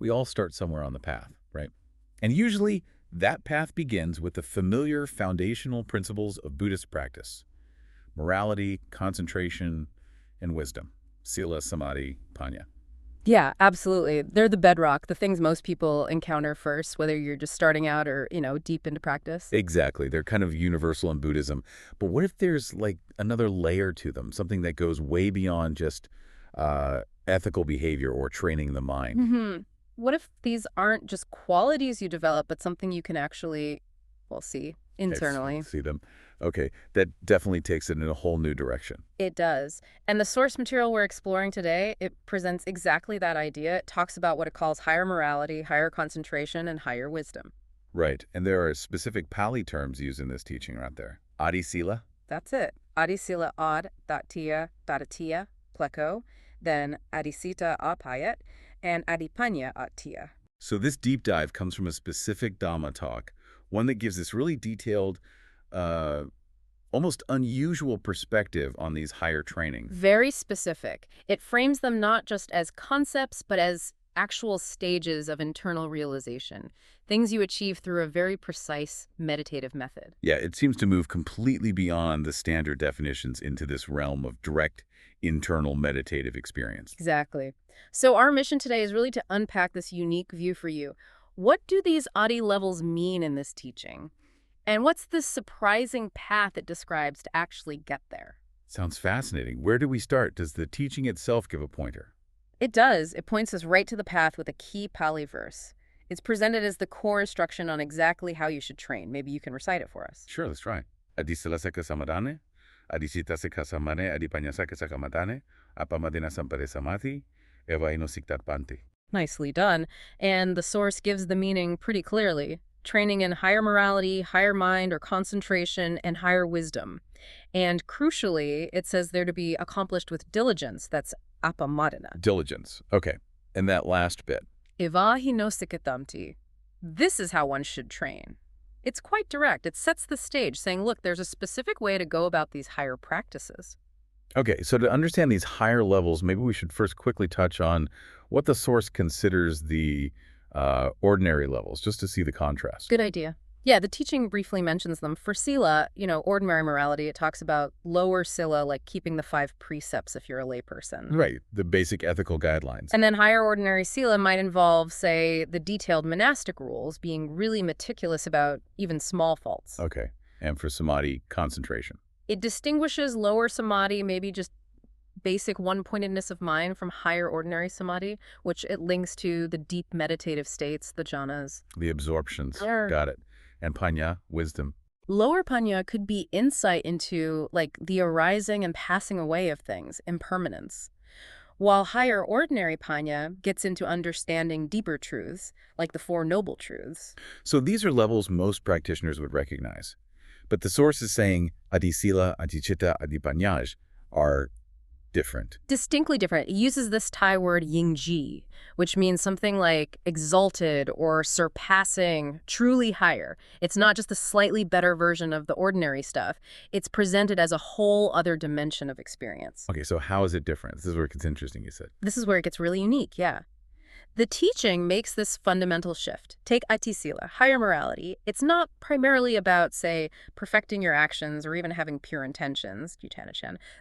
We all start somewhere on the path, right? And usually, that path begins with the familiar foundational principles of Buddhist practice: morality, concentration, and wisdom. Sila, Samadhi, Paññā. Yeah, absolutely. They're the bedrock, the things most people encounter first, whether you're just starting out or, deep into practice. Exactly. They're kind of universal in Buddhism. But what if there's like another layer to them, something that goes way beyond just ethical behavior or training the mind? What if these aren't just qualities you develop, but something you can actually, see internally? See them. Okay, that definitely takes it in a whole new direction. It does. And the source material we're exploring today, it presents exactly that idea. It talks about what it calls higher morality, higher concentration, and higher wisdom. Right, and there are specific Pāli terms used in this teaching, aren't there? Adhisīla? That's it. Adhisīla ad, dattiya, dadatiya, pleko, then Adhicitta apayat, and Adhipaññā attiya. So this deep dive comes from a specific Dhamma talk, one that gives this really detailed, almost unusual perspective on these higher trainings. Very specific. It frames them not just as concepts, but as actual stages of internal realization, things you achieve through a very precise meditative method. Yeah, it seems to move completely beyond the standard definitions into this realm of direct internal meditative experience. Exactly. So our mission today is really to unpack this unique view for you. What do these Adi levels mean in this teaching? And what's the surprising path it describes to actually get there? Sounds fascinating. Where do we start? Does the teaching itself give a pointer? It does. It points us right to the path with a key Pali verse. It's presented as the core instruction on exactly how you should train. Maybe you can recite it for us. Sure, let's try. Adhisilasikkhā samadhane, Adhicittasikkhā samane, Adhipaññāsikkhā samadhane, apamadina sampare samadhi, eva siktat panti. Nicely done. And the source gives the meaning pretty clearly. Training in higher morality, higher mind or concentration, and higher wisdom. And crucially, it says they're to be accomplished with diligence. That's apamadina. Diligence. Okay. And that last bit. Eva sikkatamti. This is how one should train. It's quite direct. It sets the stage, saying, look, there's a specific way to go about these higher practices. Okay, so to understand these higher levels, maybe we should first quickly touch on what the source considers the ordinary levels, just to see the contrast. Good idea. Yeah, the teaching briefly mentions them. For Sila, ordinary morality, it talks about lower Sila, like keeping the 5 precepts if you're a layperson. Right, the basic ethical guidelines. And then higher ordinary Sila might involve, say, the detailed monastic rules, being really meticulous about even small faults. Okay, and for Samadhi, concentration. It distinguishes lower Samadhi, maybe just basic one-pointedness of mind, from higher ordinary Samadhi, which it links to the deep meditative states, the jhanas. The absorptions. Sure. Got it. And Paññā, wisdom. Lower Paññā could be insight into, the arising and passing away of things, impermanence. While higher ordinary Paññā gets into understanding deeper truths, like the 4 noble truths. So these are levels most practitioners would recognize. But the source is saying Adhisīla, Adhicitta, Adhipaññā are different. Distinctly different. It uses this Thai word yingji, which means something like exalted or surpassing, truly higher. It's not just a slightly better version of the ordinary stuff. It's presented as a whole other dimension of experience. Okay, so how is it different? This is where it gets interesting, you said. This is where it gets really unique, yeah. The teaching makes this fundamental shift. Take Adhisīla, higher morality. It's not primarily about, say, perfecting your actions or even having pure intentions,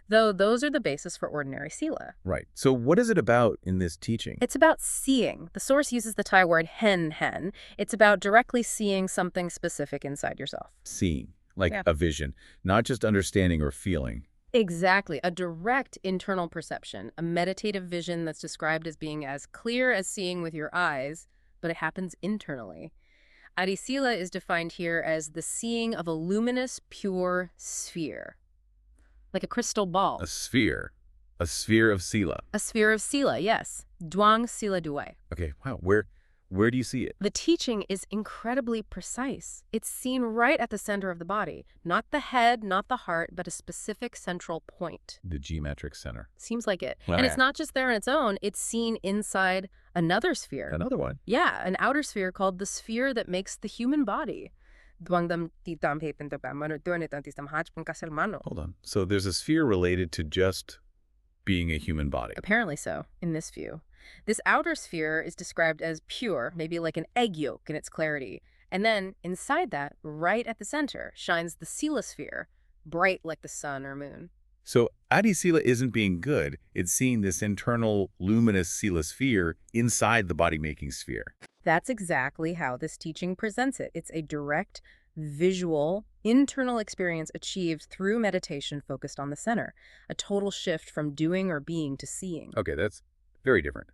though those are the basis for ordinary Sila. Right. So what is it about in this teaching? It's about seeing. The source uses the Thai word hen. It's about directly seeing something specific inside yourself. Seeing, like a vision, not just understanding or feeling. Exactly. A direct internal perception, a meditative vision that's described as being as clear as seeing with your eyes, but it happens internally. Adhisīla is defined here as the seeing of a luminous, pure sphere, like a crystal ball. A sphere. A sphere of Sila. A sphere of Sila, yes. Dwang Sila Duai. Okay, wow. Where do you see it? The teaching is incredibly precise. It's seen right at the center of the body. Not the head, not the heart, but a specific central point. The geometric center. Seems like it. And it's not just there on its own. It's seen inside another sphere. Another one? Yeah, an outer sphere called the sphere that makes the human body. Hold on. So there's a sphere related to just being a human body. Apparently so, in this view. This outer sphere is described as pure, maybe like an egg yolk in its clarity. And then inside that, right at the center, shines the Sila sphere, bright like the sun or moon. So Adhisīla isn't being good, it's seeing this internal luminous Sila sphere inside the body-making sphere. That's exactly how this teaching presents it. It's a direct, visual, internal experience achieved through meditation focused on the center, a total shift from doing or being to seeing. Okay, that's very different.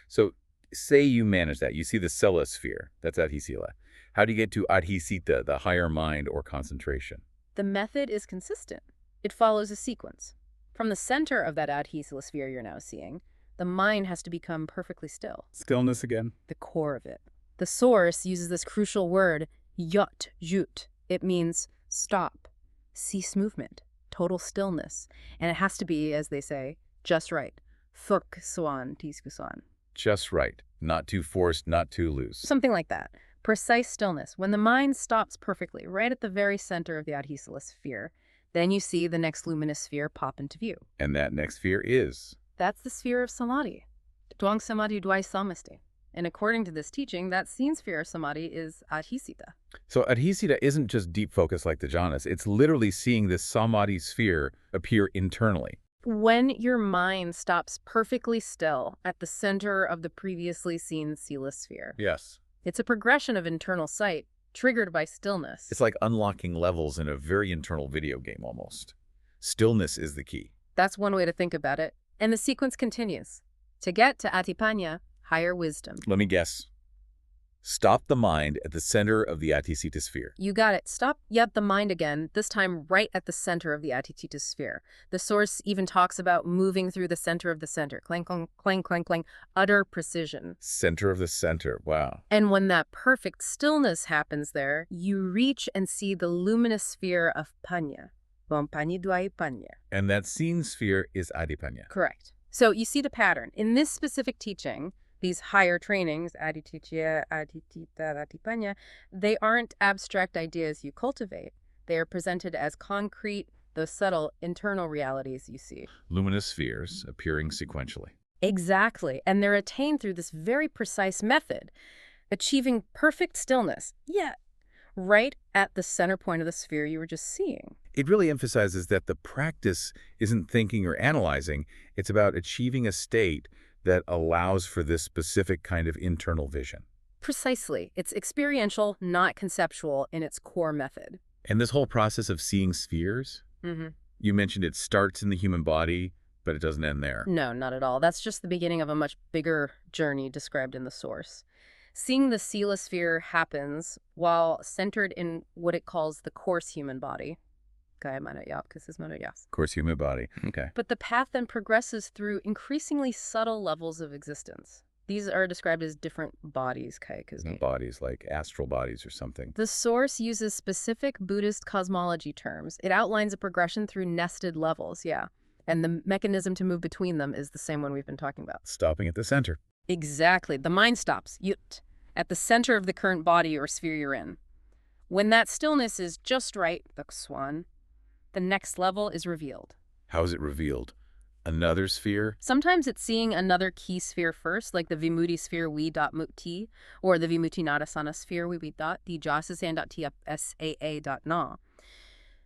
So say you manage that. You see the Sila sphere. That's Adhisīla. How do you get to Adhicitta, the higher mind or concentration? The method is consistent. It follows a sequence. From the center of that Adhisīla sphere you're now seeing, the mind has to become perfectly still. Stillness again. The core of it. The source uses this crucial word, yot, jut. It means stop, cease movement, total stillness. And it has to be, as they say, just right. Thuk swan tiskusan. Just right. Not too forced, not too loose. Something like that. Precise stillness. When the mind stops perfectly, right at the very center of the Adhisīla sphere, then you see the next luminous sphere pop into view. And that next sphere is? That's the sphere of samadhi. Dwang samadhi dwai samasti. And according to this teaching, that seen sphere of samadhi is Adhicitta. So Adhicitta isn't just deep focus like the jhanas. It's literally seeing this samadhi sphere appear internally. When your mind stops perfectly still at the center of the previously seen Sila sphere. Yes. It's a progression of internal sight, triggered by stillness. It's like unlocking levels in a very internal video game almost. Stillness is the key. That's one way to think about it. And the sequence continues. To get to Adhipaññā, higher wisdom. Let me guess. Stop the mind at the center of the Adhicitta sphere. You got it. Stop yet the mind again, this time right at the center of the Adhicitta sphere. The source even talks about moving through the center of the center. Clang, clang, clang, clang, clang. Utter precision. Center of the center. Wow. And when that perfect stillness happens there, you reach and see the luminous sphere of Paññā. And that seen sphere is Adhipaññā. Correct. So you see the pattern. In this specific teaching, these higher trainings, Adhicitta, Adhicitta, Adhipaññā, they aren't abstract ideas you cultivate. They are presented as concrete, those subtle internal realities you see. Luminous spheres appearing sequentially. Exactly. And they're attained through this very precise method, achieving perfect stillness. Yeah, right at the center point of the sphere you were just seeing. It really emphasizes that the practice isn't thinking or analyzing. It's about achieving a state that allows for this specific kind of internal vision. Precisely. It's experiential, not conceptual in its core method. And this whole process of seeing spheres, you mentioned it starts in the human body, but it doesn't end there. No, not at all. That's just the beginning of a much bigger journey described in the source. Seeing the Sila sphere happens while centered in what it calls the coarse human body. Coarse human body. Okay. But the path then progresses through increasingly subtle levels of existence. These are described as different bodies, Bodies, like astral bodies or something. The source uses specific Buddhist cosmology terms. It outlines a progression through nested levels, and the mechanism to move between them is the same one we've been talking about. Stopping at the center. Exactly. The mind stops, yut, at the center of the current body or sphere you're in. When that stillness is just right, the swan, the next level is revealed. How is it revealed? Another sphere? Sometimes it's seeing another key sphere first, like the Vimutti sphere vi.mutti, or the Vimuttinādasana sphere vi.tjasasan.tsaa.na.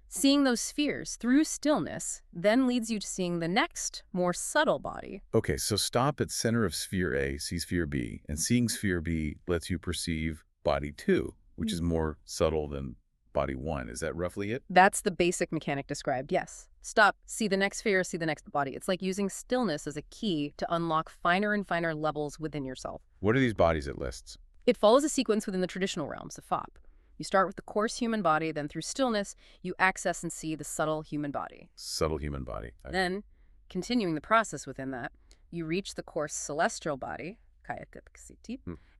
Seeing those spheres through stillness then leads you to seeing the next, more subtle body. Okay, so stop at center of sphere A, see sphere B, and seeing sphere B lets you perceive body 2, which is more subtle than body 1. Is that roughly it? That's the basic mechanic described, yes. Stop, see the next sphere, see the next body. It's like using stillness as a key to unlock finer and finer levels within yourself. What are these bodies it lists? It follows a sequence within the traditional realms of FOP. You start with the coarse human body, then through stillness, you access and see the subtle human body. Subtle human body. Then, continuing the process within that, you reach the coarse celestial body,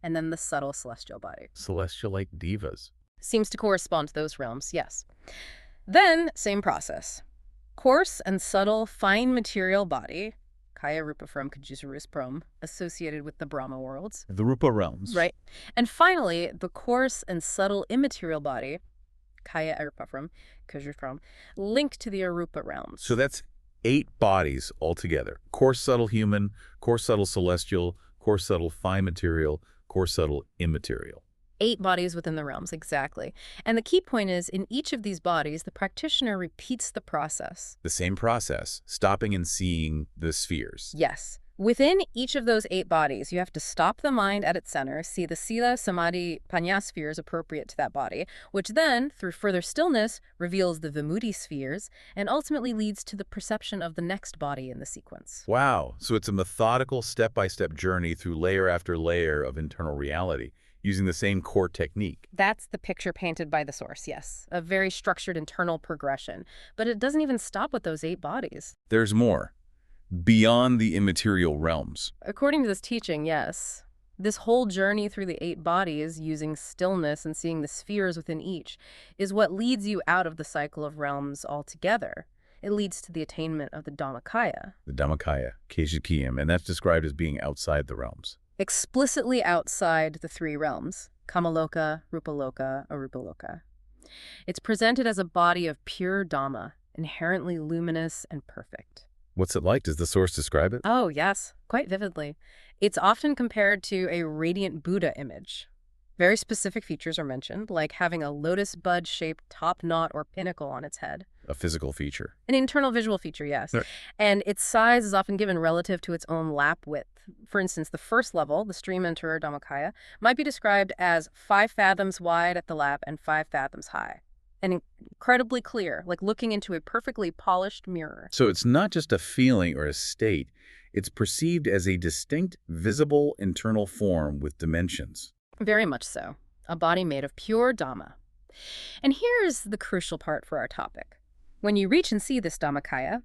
and then the subtle celestial body. Celestial like divas. Seems to correspond to those realms, yes. Then, same process. Coarse and subtle fine material body, Kaya Rupa from Kajusurus Prom, associated with the Brahma worlds. The Rupa realms. Right. And finally, the coarse and subtle immaterial body, Kaya Rupa from Kajur from, linked to the Arupa realms. So that's 8 bodies altogether. Coarse, subtle human, coarse, subtle celestial, coarse, subtle fine material, coarse, subtle immaterial. 8 bodies within the realms, exactly. And the key point is, in each of these bodies, the practitioner repeats the process. The same process, stopping and seeing the spheres. Yes. Within each of those 8 bodies, you have to stop the mind at its center, see the Sila, Samadhi, Paññā spheres appropriate to that body, which then, through further stillness, reveals the Vimutti spheres, and ultimately leads to the perception of the next body in the sequence. Wow, so it's a methodical step-by-step journey through layer after layer of internal reality, using the same core technique. That's the picture painted by the source, yes. A very structured internal progression. But it doesn't even stop with those 8 bodies. There's more. Beyond the immaterial realms. According to this teaching, yes. This whole journey through the 8 bodies, using stillness and seeing the spheres within each, is what leads you out of the cycle of realms altogether. It leads to the attainment of the Dhammakāya. The Dhammakāya, Keshikiyam, and that's described as being outside the realms. Explicitly outside the 3 realms, Kamaloka, Rupaloka, Arupaloka. It's presented as a body of pure Dhamma, inherently luminous and perfect. What's it like? Does the source describe it? Oh, yes, quite vividly. It's often compared to a radiant Buddha image. Very specific features are mentioned, like having a lotus bud-shaped top knot or pinnacle on its head. A physical feature. An internal visual feature, yes. Right. And its size is often given relative to its own lap width. For instance, the first level, the stream enterer Dhammakāya, might be described as 5 fathoms wide at the lap and 5 fathoms high. And incredibly clear, like looking into a perfectly polished mirror. So it's not just a feeling or a state. It's perceived as a distinct, visible internal form with dimensions. Very much so. A body made of pure Dhamma. And here's the crucial part for our topic. When you reach and see this Dhammakāya,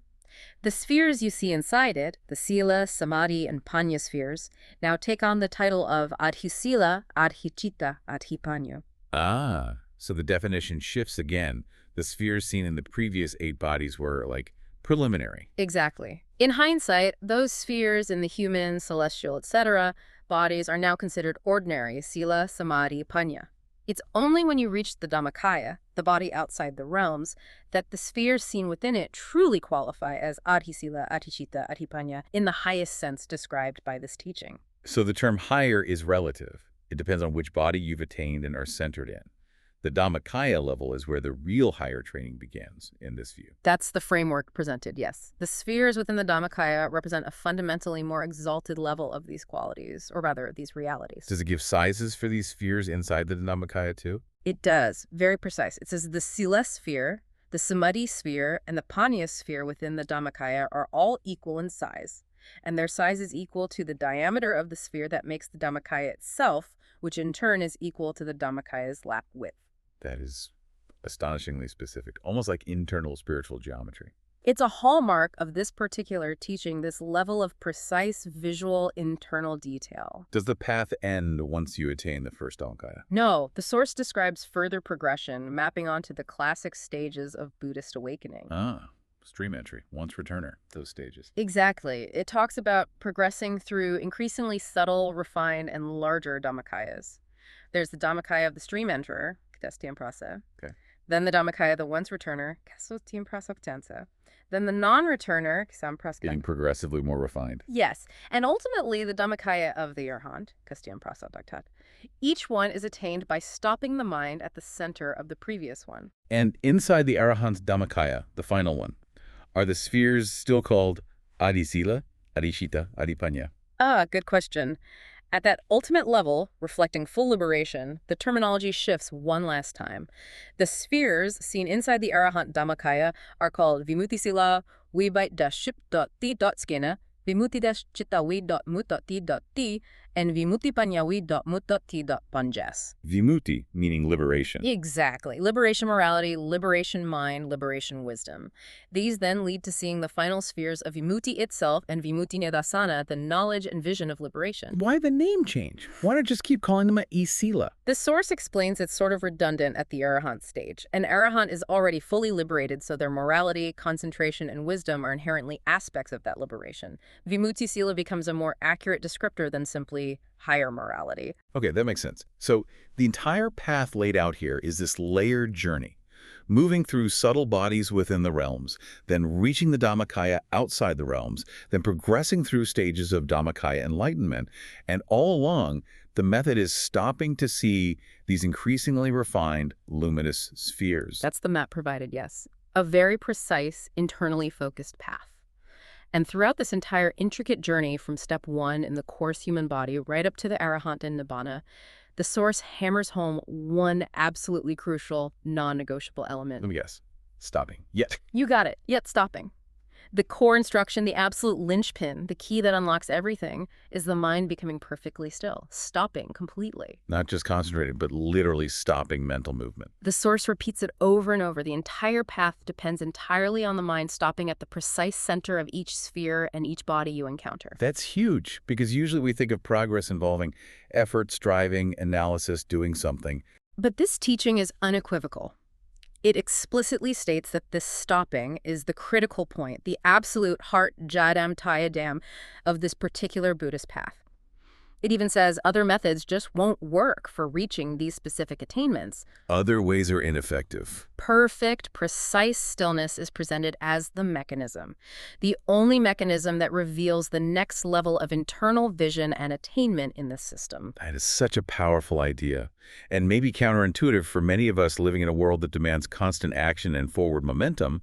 the spheres you see inside it, the Sila, Samadhi, and Paññā spheres, now take on the title of Adhisīla, Adhicitta, Adhipaññā. Ah, so the definition shifts again. The spheres seen in the previous 8 bodies were, like, preliminary. Exactly. In hindsight, those spheres in the human, celestial, etc. bodies are now considered ordinary, Sila, Samadhi, Paññā. It's only when you reach the Dhammakāya, the body outside the realms, that the spheres seen within it truly qualify as Adhisīla, Adhicitta, Adhipaññā in the highest sense described by this teaching. So the term higher is relative. It depends on which body you've attained and are centered in. The Dhammakāya level is where the real higher training begins, in this view. That's the framework presented, yes. The spheres within the Dhammakāya represent a fundamentally more exalted level of these qualities, or rather, these realities. Does it give sizes for these spheres inside the Dhammakāya too? It does. Very precise. It says the Sila sphere, the Samadhi sphere, and the Paññā sphere within the Dhammakāya are all equal in size, and their size is equal to the diameter of the sphere that makes the Dhammakāya itself, which in turn is equal to the Dhammakāya's lap width. That is astonishingly specific, almost like internal spiritual geometry. It's a hallmark of this particular teaching, this level of precise visual internal detail. Does the path end once you attain the first Dhammakāya? No, the source describes further progression, mapping onto the classic stages of Buddhist awakening. Ah, stream entry, once returner, those stages. Exactly. It talks about progressing through increasingly subtle, refined, and larger Dhammakāyas. There's the Dhammakāya of the stream enterer, Okay. Then the Dhammakāya, the once returner, then the non-returner, Getting progressively more refined. Yes, and ultimately the Dhammakāya of the Arhat, each one is attained by stopping the mind at the center of the previous one. And inside the Arahant's Dhammakāya, the final one, are the spheres still called Adhisīla, Adhicitta, Adhipaññā? Ah, good question. At that ultimate level, reflecting full liberation, the terminology shifts one last time. The spheres seen inside the Arahant Dhammakāya are called Vimutti-sila, vi-ship.ti.skena, vimutti-chitta-vi.mut.ti.ti, and vimutti-paññā-vi.mut.ti.panjas. Vimutti, meaning liberation. Exactly. Liberation morality, liberation mind, liberation wisdom. These then lead to seeing the final spheres of Vimutti itself and Vimutti-nidāsana, the knowledge and vision of liberation. Why the name change? Why not just keep calling them Adhisīla? The source explains it's sort of redundant at the Arahant stage. An Arahant is already fully liberated, so their morality, concentration, and wisdom are inherently aspects of that liberation. Vimutti-sila becomes a more accurate descriptor than simply higher morality. Okay, that makes sense. So the entire path laid out here is this layered journey, moving through subtle bodies within the realms, then reaching the Dhammakāya outside the realms, then progressing through stages of Dhammakāya enlightenment. And all along, the method is stopping to see these increasingly refined, luminous spheres. That's the map provided, yes. A very precise, internally focused path. And throughout this entire intricate journey from step 1 in the coarse human body right up to the Arahant and Nibbana, the Source hammers home one absolutely crucial, non-negotiable element. Let me guess. Stopping. Yet. You got it. Yet stopping. The core instruction, the absolute linchpin, the key that unlocks everything, is the mind becoming perfectly still, stopping completely. Not just concentrating, but literally stopping mental movement. The Source repeats it over and over. The entire path depends entirely on the mind stopping at the precise center of each sphere and each body you encounter. That's huge, because usually we think of progress involving effort, striving, analysis, doing something. But this teaching is unequivocal. It explicitly states that this stopping is the critical point, the absolute heart jadam tayadam of this particular Buddhist path. It even says other methods just won't work for reaching these specific attainments. Other ways are ineffective. Perfect, precise stillness is presented as the mechanism, the only mechanism that reveals the next level of internal vision and attainment in this system. That is such a powerful idea, and maybe counterintuitive for many of us living in a world that demands constant action and forward momentum.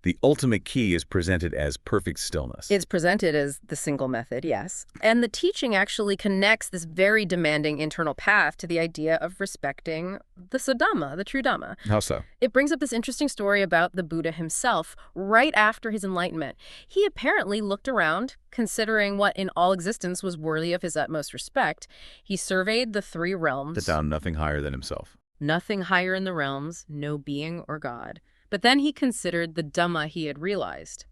The ultimate key is presented as perfect stillness. It's presented as the single method, yes. And the teaching actually connects this very demanding internal path to the idea of respecting the Dhamma, the true Dhamma. How so? It brings up this interesting story about the Buddha himself right after his enlightenment. He apparently looked around, considering what in all existence was worthy of his utmost respect. He surveyed the 3 realms. That found nothing higher than himself. Nothing higher in the realms, no being or God. But then he considered the Dhamma he had realized.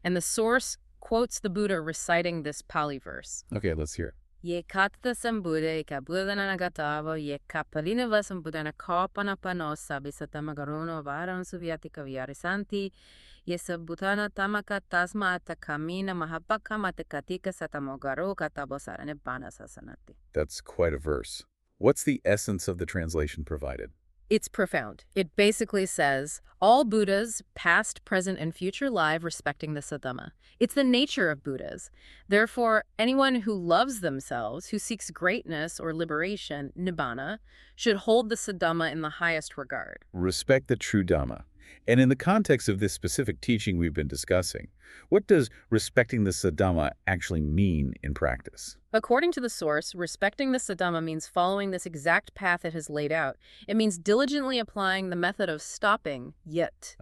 And the Source quotes the Buddha reciting this Pali verse. Okay, let's hear it. Ye katta sambuddha ika buddhana nagatavo ye kaparinava sambuddhana kopana panosa bisatama garuno varan suvyatika vyarisanti ye sabutana tamaka tasma atakamina mahapaka matakatika satamogaro katabosara Nibbana sasanati. That's quite a verse. What's the essence of the translation provided? It's profound. It basically says, all Buddhas, past, present, and future, live respecting the Dhamma. It's the nature of Buddhas. Therefore, anyone who loves themselves, who seeks greatness or liberation, Nibbana, should hold the Dhamma in the highest regard. Respect the true Dhamma. And in the context of this specific teaching we've been discussing, what does respecting the Dhamma actually mean in practice? According to the Source, respecting the Dhamma means following this exact path it has laid out. It means diligently applying the method of stopping, yet.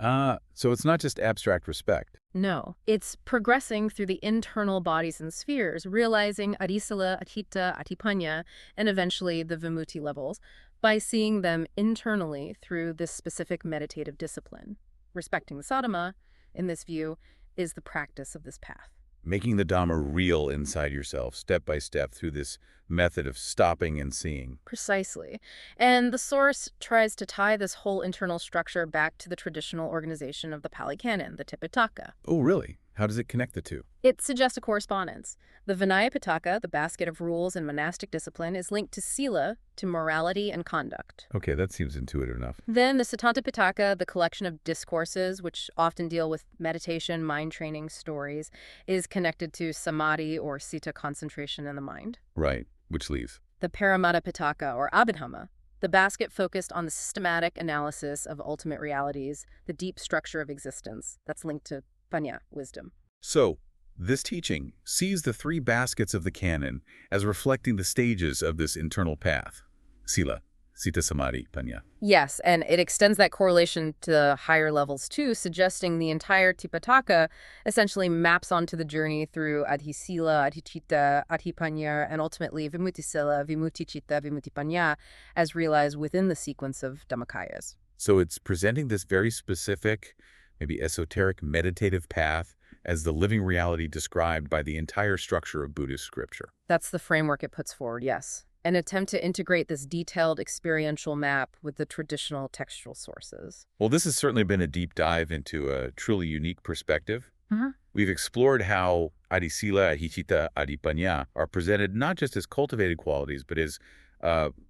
So it's not just abstract respect. No, it's progressing through the internal bodies and spheres, realizing Adhisīla, Adhitta, Adhipaññā, and eventually the Vimutti levels, by seeing them internally through this specific meditative discipline. Respecting the Dhamma, in this view, is the practice of this path. Making the Dhamma real inside yourself, step by step, through this method of stopping and seeing. Precisely. And the Source tries to tie this whole internal structure back to the traditional organization of the Pāli Canon, the Tipitaka. Oh, really? How does it connect the two? It suggests a correspondence. The Vinaya Pitaka, the basket of rules and monastic discipline, is linked to Sila, to morality and conduct. Okay, that seems intuitive enough. Then the Siddhanta Pitaka, the collection of discourses, which often deal with meditation, mind training, stories, is connected to samadhi or sita, concentration in the mind. Right, which leaves The Paramatta Pitaka, or Abhidhamma, the basket focused on the systematic analysis of ultimate realities, the deep structure of existence, that's linked to Paññā, wisdom. So, this teaching sees the 3 baskets of the canon as reflecting the stages of this internal path. Sila, Sita, Samadhi, Paññā. Yes, and it extends that correlation to the higher levels too, suggesting the entire Tipitaka essentially maps onto the journey through Adhisīla, Adhicitta, Adhipaññā, and ultimately Vimuttisila, Vimuttichitta, Vimuttipaññā, as realized within the sequence of Dhammakāyas. So it's presenting this very specific, maybe esoteric meditative path as the living reality described by the entire structure of Buddhist scripture. That's the framework it puts forward, yes. An attempt to integrate this detailed experiential map with the traditional textual sources. Well, this has certainly been a deep dive into a truly unique perspective. Mm-hmm. We've explored how Adhisīla, Adhicitta, Adhipaññā are presented not just as cultivated qualities, but as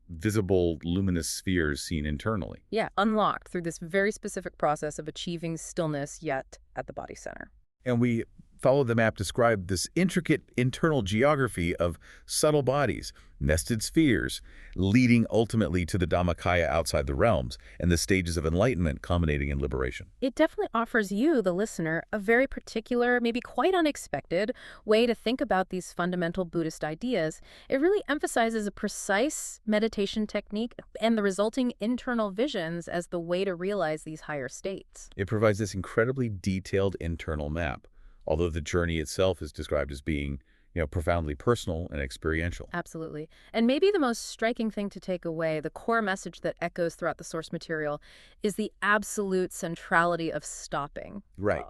visible luminous spheres seen internally. Yeah, unlocked through this very specific process of achieving stillness, yet at the body center. And we follow the map described this intricate internal geography of subtle bodies, nested spheres, leading ultimately to the Dhammakāya outside the realms, and the stages of enlightenment culminating in liberation. It definitely offers you, the listener, a very particular, maybe quite unexpected way to think about these fundamental Buddhist ideas. It really emphasizes a precise meditation technique and the resulting internal visions as the way to realize these higher states. It provides this incredibly detailed internal map, although the journey itself is described as being, profoundly personal and experiential. Absolutely. And maybe the most striking thing to take away, the core message that echoes throughout the source material, is the absolute centrality of stopping. Right.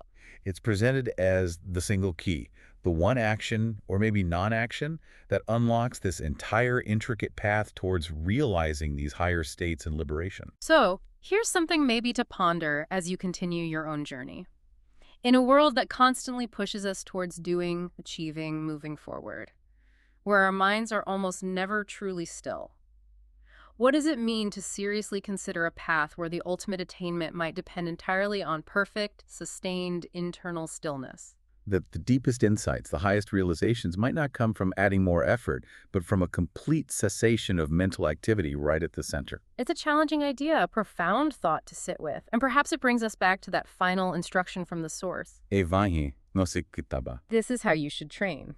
It's presented as the single key, the one action, or maybe non-action, that unlocks this entire intricate path towards realizing these higher states and liberation. So, here's something maybe to ponder as you continue your own journey. In a world that constantly pushes us towards doing, achieving, moving forward, where our minds are almost never truly still, what does it mean to seriously consider a path where the ultimate attainment might depend entirely on perfect, sustained internal stillness? That the deepest insights, the highest realizations might not come from adding more effort, but from a complete cessation of mental activity right at the center. It's a challenging idea, a profound thought to sit with, and perhaps it brings us back to that final instruction from the source. Evahi no se kitaba. This is how you should train.